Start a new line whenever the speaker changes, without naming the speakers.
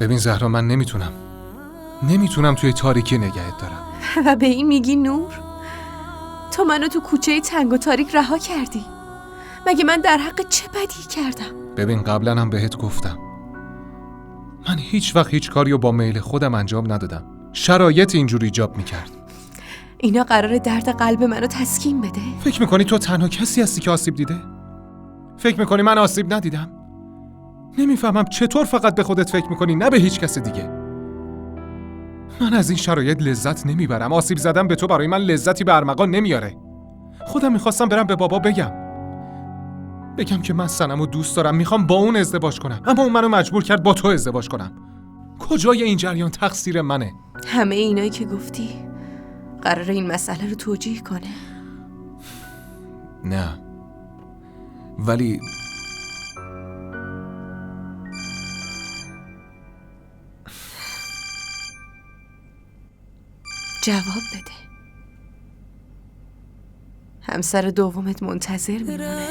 ببین زهرا، من نمیتونم توی تاریکی نگهت دارم.
و به این میگی نور؟ تو منو تو کوچه تنگ و تاریک رها کردی. مگه من در حق چه بدی کردم؟
ببین قبلا هم بهت گفتم من هیچ وقت هیچ کاریو با میل خودم انجام ندادم. شرایط اینجوری ایجاب میکرد.
اینا قراره درد قلب منو تسکین بده؟
فکر میکنی تو تنها کسی هستی که آسیب دیده؟ فکر میکنی من آسیب ندیدم؟ نمیفهمم چطور فقط به خودت فکر میکنی، نه به هیچ کس دیگه. من از این شرایط لذت نمیبرم. آسیب زدن به تو برای من لذتی به ارمغان نمیاره. خودم میخواستم برم به بابا بگم که من صنمو دوست دارم، میخوام با اون ازدواج کنم، اما اون منو مجبور کرد با تو ازدواج کنم. کجای این جریان تقصیر منه؟
همه اینایی که گفتی قراره این مسئله رو توجیه کنه؟
نه، ولی
جواب بده. همسر دومت منتظر میمونه.